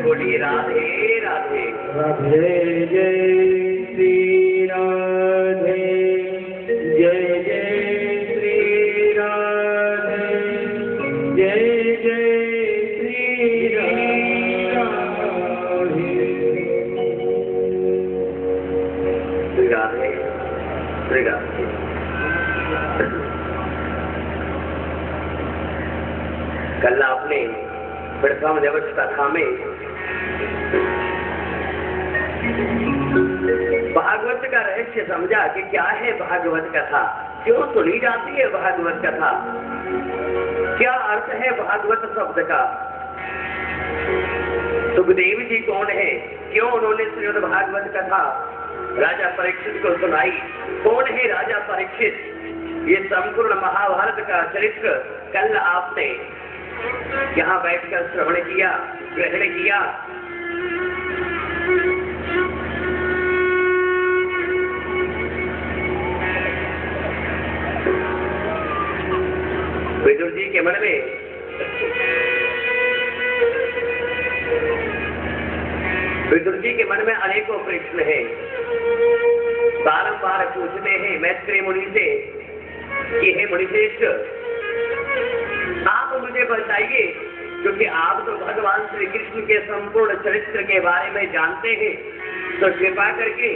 बोलिए राधे राधे। राधे जय श्री राधे, जय जय श्री राधे, जय जय श्री राधे। श्री राधे। कल आपने प्रथम दिवस कथा में भागवत का रहस्य समझा कि क्या है भागवत कथा, क्यों सुनी जाती है भागवत कथा, क्या अर्थ है भागवत शब्द का, सुखदेव जी कौन है, क्यों उन्होंने श्रीमद् भागवत कथा राजा परीक्षित को सुनाई, कौन है राजा परीक्षित, ये संपूर्ण महाभारत का चरित्र कल आपने यहाँ बैठकर श्रवण किया, ग्रहण किया। विदुर जी के मन में अनेकों प्रश्न हैं, बारंबार पूछते हैं मैत्री मुनि से कि हे मुनिश्रेष्ठ, आप मुझे बताइए, क्योंकि आप तो भगवान श्री कृष्ण के संपूर्ण चरित्र के बारे में जानते हैं, तो कृपा करके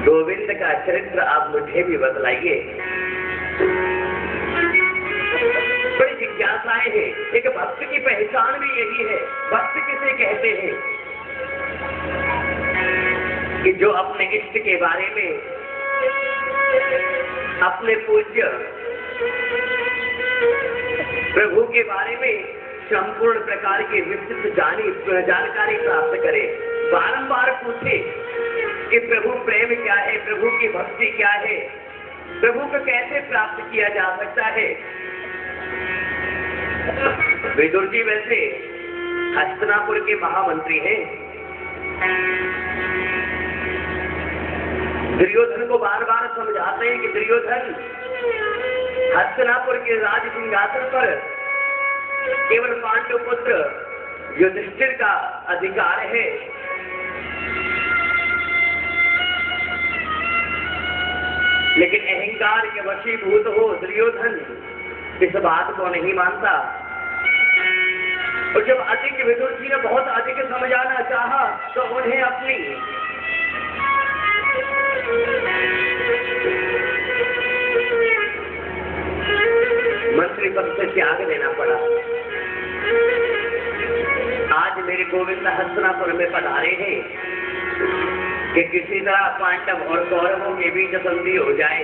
गोविंद का चरित्र आप मुझे भी बतलाइए। बड़ी जिज्ञासाएं हैं, एक भक्त की पहचान भी यही है। भक्त किसे कहते हैं कि जो अपने इष्ट के बारे में, अपने पूज्य प्रभु के बारे में संपूर्ण प्रकार की विस्तृत जानकारी प्राप्त करे, बारंबार पूछे कि प्रभु प्रेम क्या है, प्रभु की भक्ति क्या है, प्रभु को कैसे प्राप्त किया जा सकता है। विदुर जी वैसे हस्तिनापुर के महामंत्री हैं, दुर्योधन को बार बार समझाते हैं कि दुर्योधन, हस्तिनापुर के राज सिंहासन पर केवल पांडव पुत्र युधिष्ठिर का अधिकार है, लेकिन अहंकार के वशीभूत हो दुर्योधन इस बात को नहीं मानता। और जब अधिक विदुर जी ने बहुत अधिक समझाना चाहा तो उन्हें अपनी मंत्री पद से त्याग देना पड़ा। आज मेरे गोविंद हस्तिनापुर में पधारे हैं कि किसी तरह पांडव और कौरवों के बीच संधि हो जाए।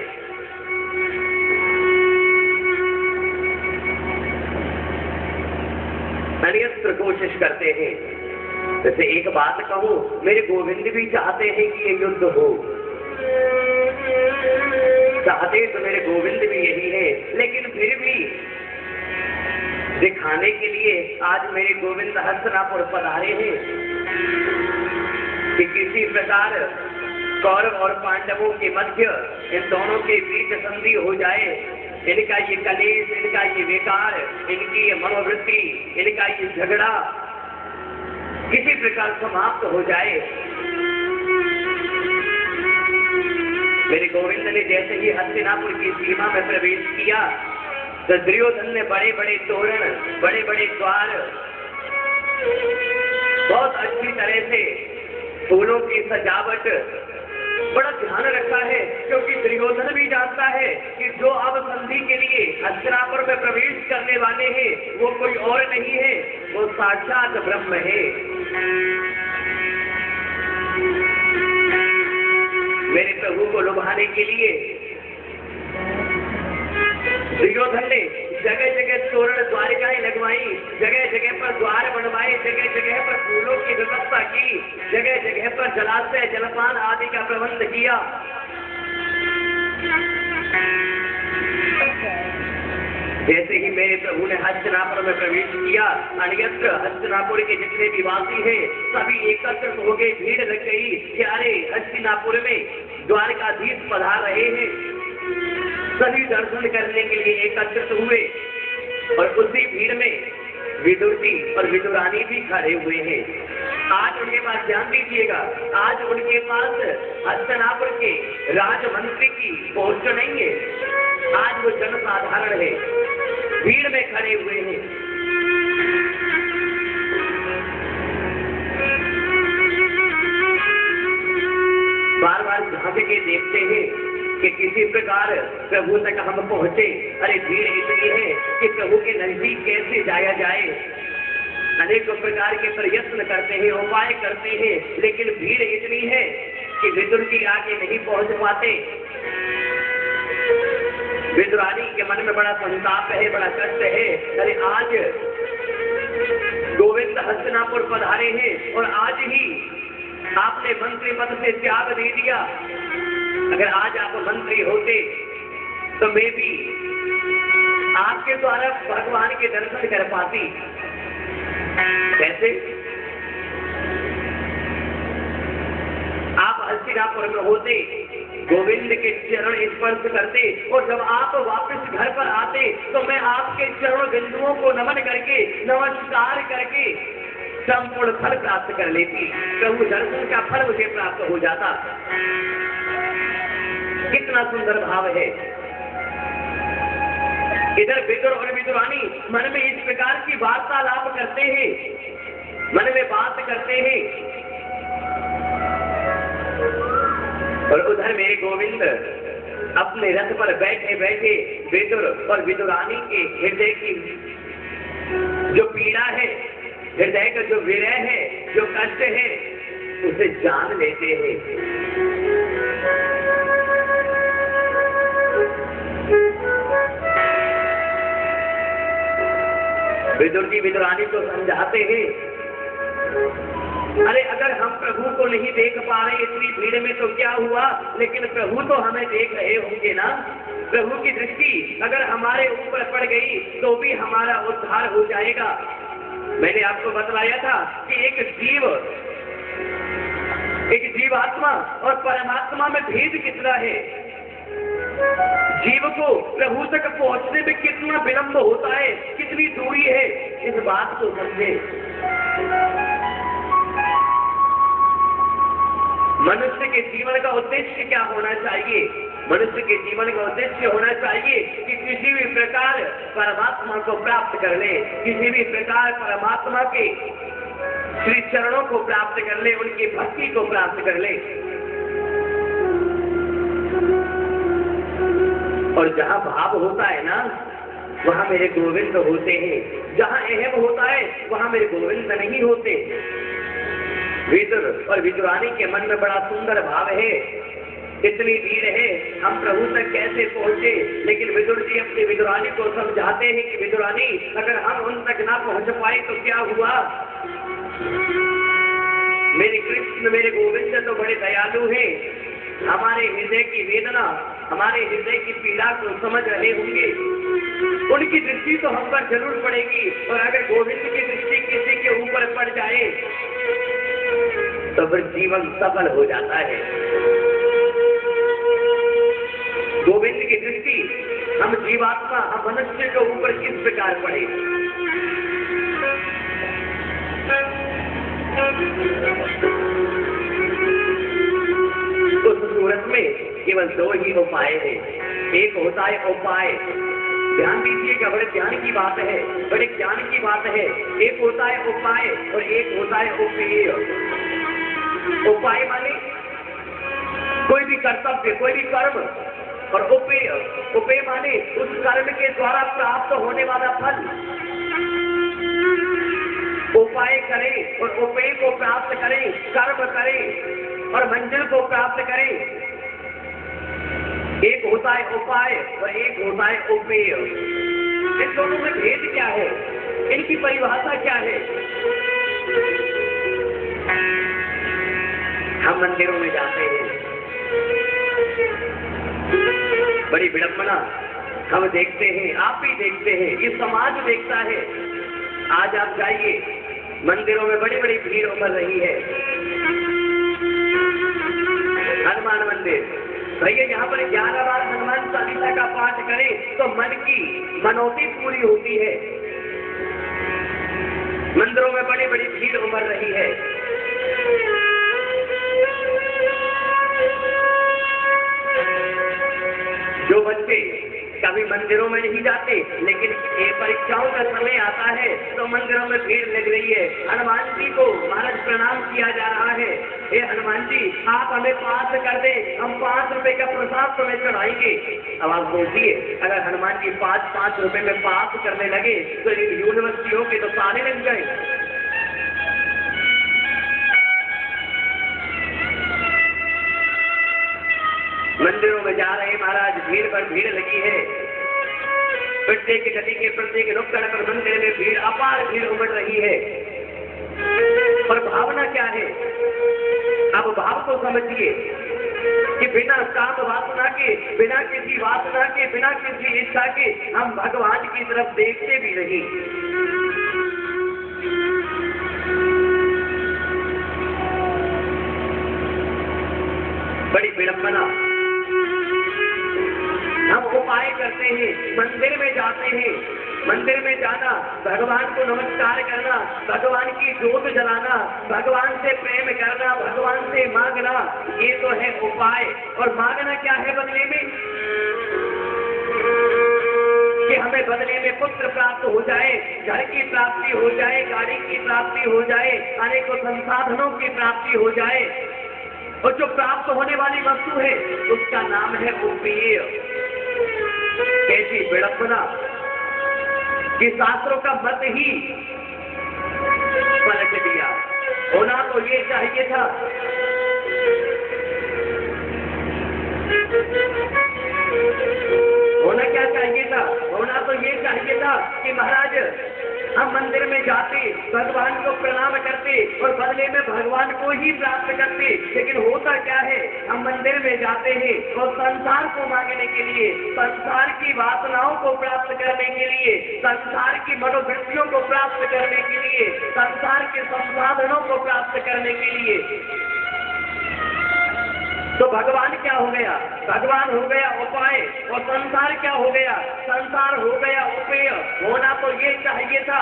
अन्यत्र कोशिश करते हैं। जैसे एक बात कहूं, मेरे गोविंद भी चाहते हैं कि ये युद्ध हो, चाहते तो मेरे गोविंद भी यही है, लेकिन फिर भी दिखाने के लिए आज मेरे गोविंद हस्तिनापुर पधारे हैं कि किसी प्रकार कौरव और पांडवों के मध्य इन दोनों के बीच संधि हो जाए, इनका ये कलेश, इनका ये विकार, इनकी ये मनोवृत्ति, इनका ये झगड़ा किसी प्रकार समाप्त हो जाए। मेरे गोविंद ने जैसे ही हस्तिनापुर की सीमा में प्रवेश किया तो दुर्योधन ने बड़े बड़े तोरण, बड़े बड़े द्वार बहुत अच्छी तरह से फूलों की सजावट बड़ा ध्यान रखा है, क्योंकि दुर्योधन भी जानता है कि जो अब संधि के लिए हस्तिनापुर में प्रवेश करने वाले हैं वो कोई और नहीं है, वो साक्षात ब्रह्म है। मेरे प्रभु को लुभाने के लिए दुर्योधन ने जगह जगह तोरण द्वारिकाएं लगवाई, जगह जगह पर द्वार बनवाए, जगह जगह पर फूलों की व्यवस्था की, जगह जगह पर जलाशय, जलपान आदि का प्रबंध किया। जैसे ही मेरे प्रभु ने हस्तिनापुर में प्रवेश किया, अन्यत्र हस्तिनापुर के जितने भी वासी हैं सभी एकत्रित हो गए, भीड़ लग गई कि अरे हस्तिनापुर में द्वारकाधीश पधार रहे हैं। सभी दर्शन करने के लिए एकत्रित हुए और उसी भीड़ में विदुर जी और विदुरानी भी खड़े हुए हैं। आज उनके पास, ध्यान दीजिएगा, आज उनके पास हस्तिनापुर के राजमंत्री की पोस्ट नहीं है, आज वो जनसाधारण है, भीड़ में खड़े हुए हैं। बार बार झांक के देखते हैं कि किसी प्रकार प्रभु तक हम पहुंचे। अरे भीड़ इतनी है कि प्रभु के नजदीक कैसे जाया जाए, अनेक प्रकार के प्रयत्न करते हैं, उपाय करते हैं, लेकिन भीड़ इतनी है कि विदुर जी आगे नहीं पहुंच पाते। विदुरानी के मन में बड़ा संताप है, बड़ा कष्ट है। अरे आज गोविंद हस्तिनापुर पधारे हैं और आज ही आपने मंत्री पद से त्याग दे दिया। अगर आज आप मंत्री होते तो मैं भी आपके द्वारा भगवान के दर्शन कर पाती। कैसे? आप हस्तिनापुर में होते, गोविंद के चरण स्पर्श करते और जब आप वापस घर पर आते तो मैं आपके चरण बिंदुओं को नमन करके, नमस्कार करके संपूर्ण फल प्राप्त कर लेती। प्रभु दर्शन का फल मुझे प्राप्त हो जाता। कितना सुंदर भाव है। इधर विदुर और विदुरानी मन में इस प्रकार की वार्तालाप करते हैं, मन में बात करते हैं, और उधर मेरे गोविंद अपने रथ पर बैठे बैठे विदुर और विदुरानी के हृदय की जो पीड़ा है, हृदय का जो विरह है, जो कष्ट है, उसे जान लेते हैं। विदुर जी विदुरानी को समझाते हैं, अरे अगर हम प्रभु को नहीं देख पा रहे इतनी भीड़ में तो क्या हुआ, लेकिन प्रभु तो हमें देख रहे होंगे ना। प्रभु की दृष्टि अगर हमारे ऊपर पड़ गई तो भी हमारा उद्धार हो जाएगा। मैंने आपको बतलाया था कि एक जीवात्मा और परमात्मा में भेद कितना है। जीव को प्रभु तक पहुंचने में कितना विलंब होता है, कितनी दूरी है, इस बात को समझे। मनुष्य के जीवन का उद्देश्य क्या होना चाहिए? मनुष्य के जीवन का उद्देश्य होना चाहिए कि किसी भी प्रकार परमात्मा को प्राप्त कर ले, किसी भी प्रकार परमात्मा के श्री चरणों को प्राप्त कर ले, उनकी भक्ति को प्राप्त कर ले। और जहाँ भाव होता है ना, वहाँ मेरे गोविंद होते हैं। जहाँ अहम होता है वहाँ मेरे गोविंद नहीं होते। विदुर और विदुरानी के मन में बड़ा सुंदर भाव है। इतनी भीड़ है, हम प्रभु तक कैसे पहुंचे? लेकिन विदुर जी अपनी विदुरानी को समझाते हैं कि विदुरानी, अगर हम उन तक ना पहुंच पाए तो क्या हुआ? मेरे कृष्ण, मेरे गोविंद तो बड़े दयालु हैं, हमारे हृदय की वेदना, हमारे हृदय की पीड़ा को समझ रहे होंगे। उनकी दृष्टि तो हम पर जरूर पड़ेगी, और अगर गोविंद की दृष्टि किसी के ऊपर पड़ जाए तो फिर जीवन सफल हो जाता है। गोविंद की दृष्टि हम जीवात्मा, हम मनुष्य के ऊपर किस प्रकार पड़े। उस सूरत में केवल दो ही उपाय है। एक होता है उपाय, ध्यान दीजिएगा, बड़े ध्यान की बात है, बड़े ज्ञान की बात है। एक होता है उपाय और एक होता है उपेय। उपाय माने कोई भी कर्तव्य, कोई भी कर्म, और उपेय, उपेय माने उस कर्म के द्वारा प्राप्त होने वाला फल। उपाय करें और उपेय को प्राप्त करें, कर्म करें और मंजिल को प्राप्त करें। एक होता है उपाय और एक होता है उपेय। इन दोनों में भेद क्या है, इनकी परिभाषा क्या है? हम मंदिरों में जाते हैं, बड़ी विडंबना, हम देखते हैं, आप भी देखते हैं, ये समाज देखता है। आज आप जाइए, मंदिरों में बड़ी बड़ी भीड़ उमड़ रही है। हनुमान मंदिर, भैया यहाँ पर 11 बार हनुमान चालीसा का पाठ करें तो मन की मनौती पूरी होती है। मंदिरों में बड़ी बड़ी भीड़ उमड़ रही है। जो बच्चे कभी मंदिरों में नहीं जाते, लेकिन ये परीक्षाओं का समय आता है तो मंदिरों में भीड़ लग रही है। हनुमान जी को महाराज प्रणाम किया जा रहा है। हे हनुमान जी, आप हमें पास कर दे, हम 5 रुपए का प्रसाद तुम्हें चढ़ाएंगे। अब आप सोचिए, अगर हनुमान जी 5-5 रुपए में पास करने लगे तो यूनिवर्सिटियों के तो ताले लग गए। मंदिरों में जा रहे महाराज, भीड़ पर भीड़ लगी है। प्रत्येक गली के प्रत्येक नुक्कड़ पर मंदिर में भीड़, अपार भीड़ उमड़ रही है। पर भावना क्या है? अब भाव को समझिए कि बिना काम वासना के, बिना किसी वासना के, बिना किसी इच्छा के हम भगवान की तरफ देखते भी नहीं। बड़ी विडंबना। हम उपाय करते हैं, मंदिर में जाते हैं, मंदिर में जाना, भगवान को नमस्कार करना, भगवान की ज्योत जलाना, भगवान से प्रेम करना, भगवान से मांगना, ये तो है उपाय। और मांगना क्या है बदले में? कि हमें बदले में पुत्र प्राप्त हो जाए, घर की प्राप्ति हो जाए, गाड़ी की प्राप्ति हो जाए, अनेकों संसाधनों की प्राप्ति हो जाए। और जो प्राप्त होने वाली वस्तु है उसका नाम है उपेय। कैसी विडंबना कि शास्त्रों का मत ही पलट दिया। होना तो ये चाहिए था, होना क्या चाहिए था? होना तो ये चाहिए था कि महाराज हम मंदिर में जाते, भगवान को प्रणाम करते और बदले में भगवान को ही प्राप्त करते। लेकिन होता क्या है, हम मंदिर में जाते हैं और संसार को मांगने के लिए, संसार की वासनाओं को प्राप्त करने के लिए, संसार की मनोवृत्तियों को प्राप्त करने के लिए, संसार के संसाधनों को प्राप्त करने के लिए। तो भगवान क्या हो गया? भगवान हो गया उपाय और संसार क्या हो गया? संसार हो गया उपेय। होना तो ये चाहिए था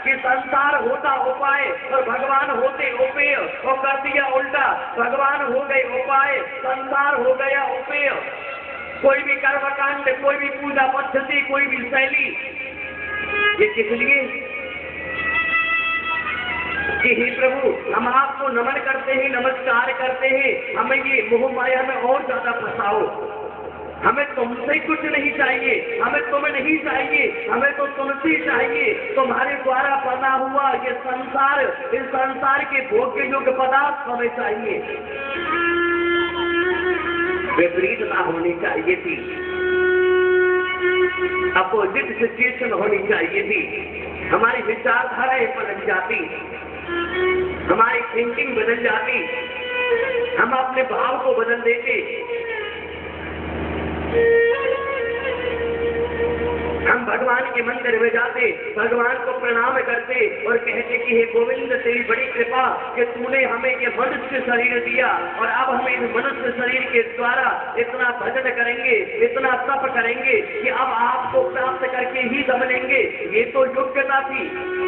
कि संसार होता उपाय और भगवान होते उपेय, और कर दिया उल्टा। भगवान हो गए उपाय, संसार हो गया उपेय। कोई भी कर्मकांड, कोई भी पूजा पद्धति, कोई भी शैली, ये किस लिए? कि हे प्रभु, हम आपको नमन करते हैं, नमस्कार करते हैं, हमें ये मोह माया में और ज्यादा फंसाओ। हमें तुमसे कुछ नहीं चाहिए, हमें तुम नहीं चाहिए, हमें तो तुमसे चाहिए। तुम्हारे द्वारा बना हुआ ये संसार, इस संसार के भोग्य योग्य पदार्थ हमें चाहिए। विपरीतता होनी चाहिए थी, अपोजिट सिचुएशन होनी चाहिए थी। हमारी विचारधाराएं पलट जाती, हमारी थिंकिंग बदल जाती, हम अपने भाव को बदल देते, हम भगवान भगवान के मंदिर में जाते, भगवान को प्रणाम करते और कहते कि हे गोविंद, तेरी बड़ी कृपा कि तूने हमें ये मनुष्य शरीर दिया और अब हम इस मनुष्य शरीर के द्वारा इतना भजन करेंगे, इतना तप करेंगे कि अब आपको प्राप्त करके ही दम लेंगे। ये तो योग्यता थी।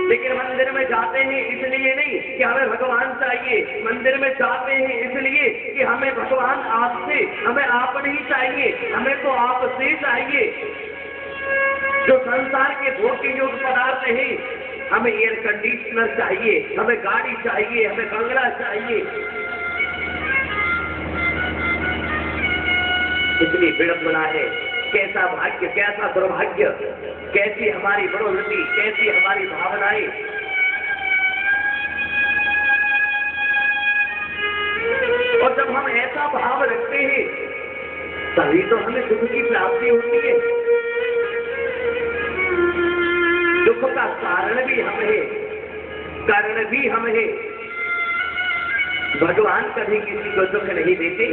लेकिन मंदिर में जाते हैं इसलिए नहीं कि हमें भगवान चाहिए, मंदिर में जाते हैं इसलिए कि हमें भगवान आपसे, हमें आप नहीं चाहिए, हमें तो आपसे चाहिए। जो संसार के भोग्य योग पदार्थ हैं, हमें एयर कंडीशनर चाहिए, हमें गाड़ी चाहिए, हमें बंगला चाहिए। कितनी विडंबना है, कैसा भाग्य, कैसा दुर्भाग्य, कैसी हमारी मनोवृत्ति, कैसी हमारी भावनाएं। और जब हम ऐसा भाव रखते हैं तभी तो हमें सुख की प्राप्ति होती है। दुख का कारण भी हम है, कारण भी हम है। भगवान कभी किसी को दुख नहीं देते।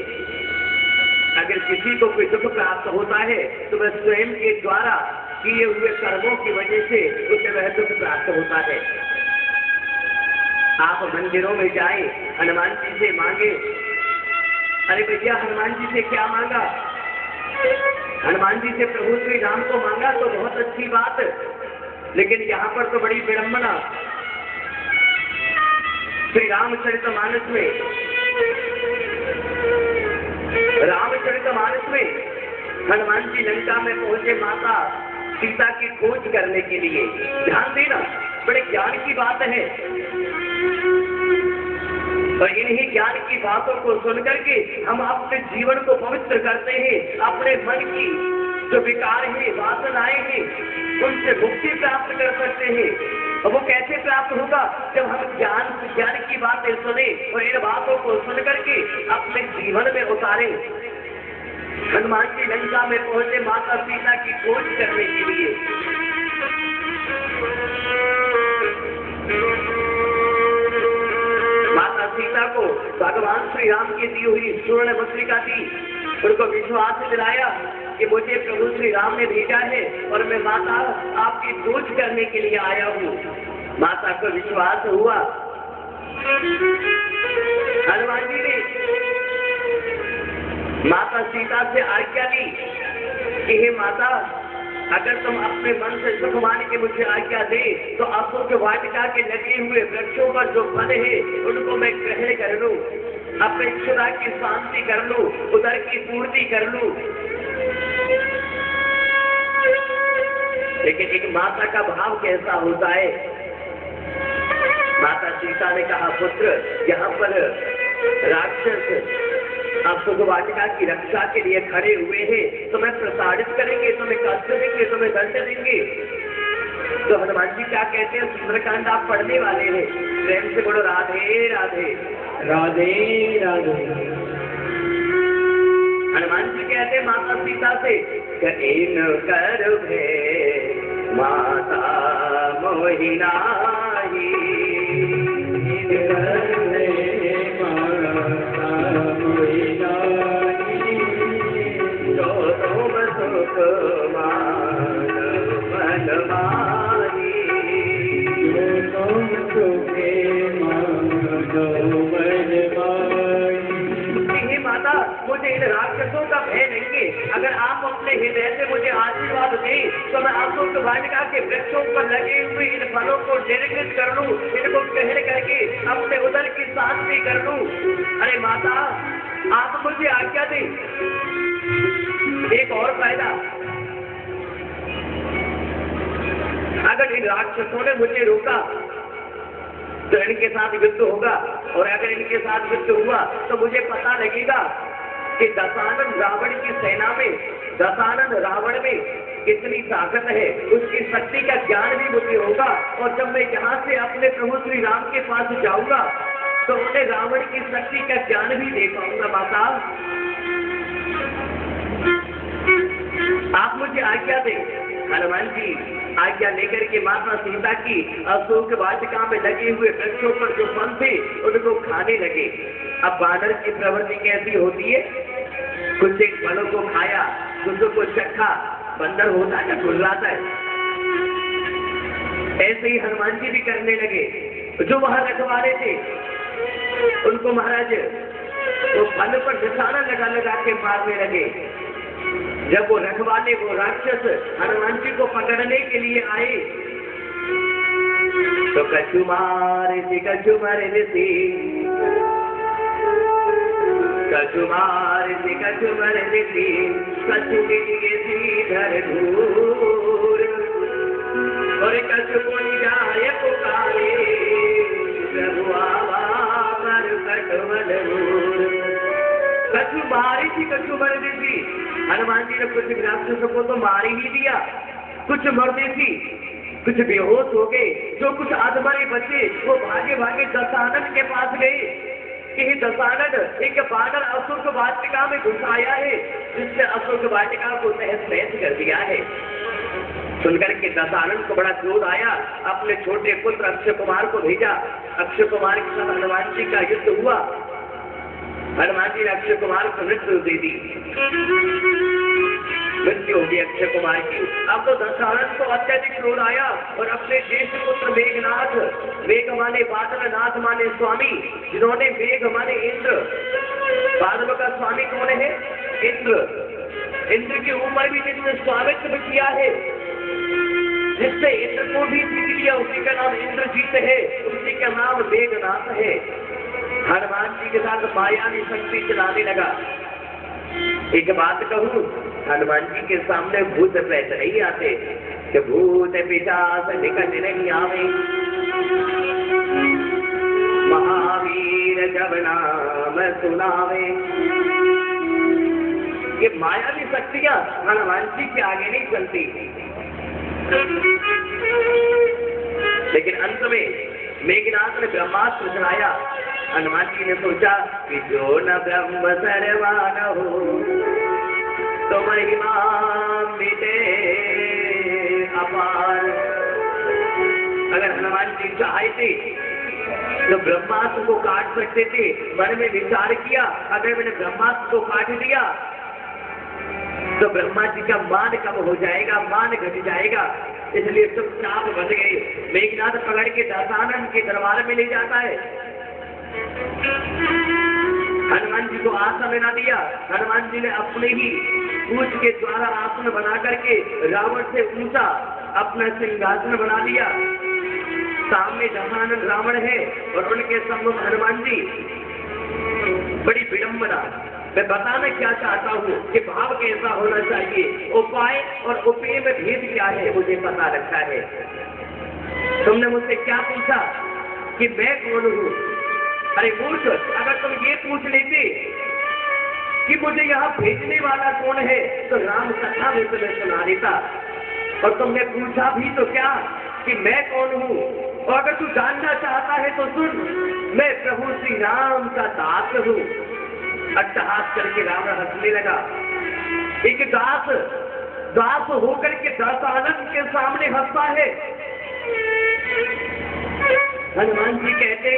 अगर किसी को कोई दुख प्राप्त होता है तो वह स्वयं के द्वारा किए हुए कर्मों की वजह से उसे वह दुख प्राप्त होता है। आप मंदिरों में जाएं, हनुमान जी से मांगे, अरे भैया हनुमान जी से क्या मांगा? हनुमान जी से प्रभु श्री राम को मांगा तो बहुत अच्छी बात, लेकिन यहाँ पर तो बड़ी विडंबना। श्री रामचरितमानस में हनुमान जी लंका में पहुंचे माता सीता की खोज करने के लिए। ध्यान देना, बड़े ज्ञान की बात है। और इन्हीं ज्ञान की बातों को सुनकर के हम अपने जीवन को पवित्र करते हैं, अपने मन की जो विकार है, वासनाएं हैं, उनसे मुक्ति प्राप्त कर सकते हैं। और वो कैसे प्राप्त होगा? जब हम ज्ञान की बातें सुने और इन बातों को सुन करके अपने जीवन में उतारें। हनुमान जी लंका में पहुंचे माता सीता की खोज करने के लिए। माता सीता को भगवान श्री राम की दी हुई स्वर्ण मुद्रिका दी, उनको विश्वास दिलाया कि मुझे प्रभु श्री राम ने भेजा है और मैं माता आपकी खोज करने के लिए आया हूँ। माता को विश्वास हुआ। हनुमान जी ने माता सीता से आज्ञा ली कि हे माता, अगर तुम अपने मन से सुख मान के मुझे आज्ञा दे तो अशोक वाटिका के लगे हुए वृक्षों पर जो फल है उनको मैं ग्रहण कर लूं, अपने क्षुधा की शांति कर लूं, उदर की पूर्ति कर लूं। लेकिन एक माता का भाव कैसा होता है? माता सीता ने कहा, पुत्र, यहाँ पर राक्षस अशोक वाटिका की रक्षा के लिए खड़े हुए हैं, तुम्हें प्रताड़ित करेंगे, तुम्हें कष्ट देंगे, तुम्हें दंड देंगे। तो हनुमान जी क्या कहते हैं? सुंदरकांड आप पढ़ने वाले हैं, प्रेम से बोलो राधे राधे राधे राधे। हनुमान जी कहते हैं माता सीता से, इन कर माता मोहिनाही, माता मुझे इन राक्षसों का भय नहीं है। अगर आप अपने हृदय से मुझे आशीर्वाद दें तो मैं अशोक वाटिका के वृक्षों पर लगे हुए इन फलों को निर्मित कर लूं, इनको ग्रहण करके अपने उदर की शांति कर लूं। अरे माता, आप मुझे आज्ञा दें। एक और फायदा, अगर इन राक्षसों ने मुझे रोका तो इनके साथ युद्ध होगा, और अगर इनके साथ युद्ध हुआ तो मुझे पता लगेगा कि दशानन रावण की सेना में, दशानन रावण में कितनी ताकत है, उसकी शक्ति का ज्ञान भी मुझे होगा। और जब मैं यहाँ से अपने प्रभु श्री राम के पास जाऊंगा तो उन्हें रावण की शक्ति का ज्ञान भी दे पाऊंगा। माता, आप मुझे आज्ञा दें। हनुमान जी आज्ञा लेकर के माता सीता की अशोक वाटिका में लगे हुए वृक्षों पर जो फल थे उनको खाने लगे। अब बानर की प्रवृत्ति कैसी होती है? कुछ एक फलों को खाया, कुछ को चखा। बंदर होता है क्या? गुर्राता है। ऐसे ही हनुमान जी भी करने लगे। जो वहां रखवाले थे उनको महाराज वो फल पर निशाना लगा लगा के मारने लगे। जब वो रखवाले वो राक्षस हनुमान जी को पकड़ने के लिए आए तो कछु मार सी कछु मर सी कछु मार सी कछु मर सी कछु मिलिए सीधर दूर और कछु कोई जाए पुकारे प्रभु आवा पर कटवल कछु मारी थी कछु मर दी। हनुमान जी ने कुछ राक्षसों को तो मार ही दिया, कुछ मर दी थी, कुछ बेहोश हो गए। जो कुछ आधमरे बचे वो भागे भागे दशानन के पास गए कि दशानन एक बानर असुर को वाटिका में घुसाया है, जिसने असुर को वाटिका को तहस नहस कर दिया है। सुनकर के दशानन को बड़ा क्रोध आया, अपने छोटे पुत्र अक्षय कुमार को भेजा। अक्षय कुमार के साथ हनुमान जी का युद्ध हुआ। हनुमान जी ने अक्षय कुमार को मृत्यु दे दी, मृत्यु होगी अक्षय कुमार की। अब तो दशानन को अत्यधिक क्रोध आया और अपने ज्येष्ठ पुत्र मेघनाथ, मेघ माने बादल, नाथ माने स्वामी, जिन्होंने मेघ माने इंद्र, बादलों का स्वामी कौन है? इंद्र। इंद्र की ऊपर भी जिसने स्वामित्व किया है, जिससे इंद्र को भी जीत लिया, उसी का नाम इंद्रजीत है, उसी का नाम मेघनाथ है। हनुमान जी के साथ मायावी शक्ति चलाने लगा। एक बात कहूं, हनुमान जी के सामने भूत प्रेत नहीं आते कि भूत पिशाच निकट नहीं आवे। महावीर जब नाम सुनावे। ये मायावी शक्तियां हनुमान जी के आगे नहीं चलती। लेकिन अंत में मेघनाथ ने ब्रह्मास्त्र चलाया। हनुमान जी ने सोचा कि जो न ब्रह्म सर्वान हो तो महिमा मिटे अपार। अगर हनुमान जी चाहते तो ब्रह्मास्त्र को काट सकते थे। मन में विचार किया, अगर मैंने ब्रह्मास्त्र को काट दिया तो ब्रह्मा जी का मान कम हो जाएगा, मान घट जाएगा। इसलिए चुपचाप बन गए। मेघनाथ पकड़ के दशानन के दरबार में ले जाता है। हनुमान जी को आसन बना दिया। हनुमान जी ने अपने ही पूछ के द्वारा आसन बना करके रावण से ऊंचा अपना सिंहासन बना लिया। सामने दशानन रावण है और उनके सम्मुख हनुमान जी। बड़ी विडंबना। मैं बताना क्या चाहता हूँ कि भाव कैसा होना चाहिए, उपाय और उपेय में भेद क्या है मुझे पता रखा है। तुमने मुझसे क्या पूछा कि मैं कौन हूँ? अरे मूर्ख, अगर तुम ये पूछ लेते कि मुझे यहाँ भेजने वाला कौन है तो राम कथा में तुम्हें सुना देता। और तुमने पूछा भी तो क्या कि मैं कौन हूँ? और अगर तू जानना चाहता है तो सुन, मैं प्रभु श्री राम का दास हूँ। अट्टहास करके रावण हंसने लगा। एक दास होकर के दशानन के सामने हंसता है। हनुमान जी कहते,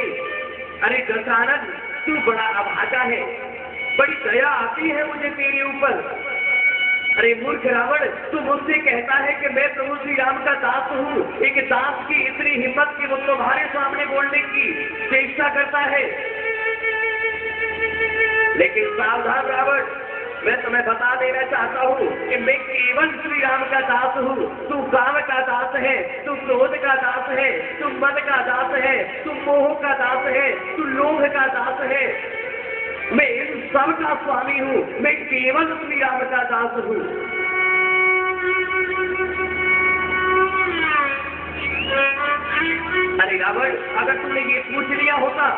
अरे दशानन तू बड़ा अभागा है, बड़ी दया आती है मुझे तेरे ऊपर। अरे मूर्ख रावण, तू मुझसे कहता है कि मैं प्रभु श्री राम का दास हूँ। एक दास की इतनी हिम्मत कि वो तुम्हारे सामने बोलने की चेष्टा करता है। लेकिन सावधान रावण, मैं तुम्हें बता देना चाहता हूँ कि मैं केवल श्री राम का दास हूँ। तू काम का दास है, तू क्रोध का दास है, तू मद का दास है, तू मोह का दास है, तू लोभ का दास है। मैं इन सब का स्वामी हूँ। मैं केवल श्री राम का दास हूँ। अरे रावण, अगर तुमने ये पूछ लिया होता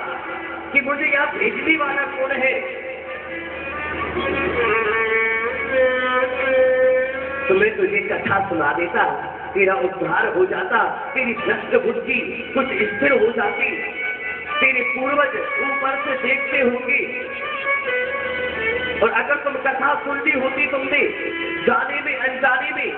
कि मुझे यहाँ भेजने वाला कौन है तो मैं तुझे कथा सुना देता, तेरा उद्धार हो जाता, तेरी भ्रष्ट बुद्धि कुछ स्थिर हो जाती, तेरे पूर्वज ऊपर से देखते होंगे। और अगर तुम कथा सुनती होती तुमने जाने में अनजाने में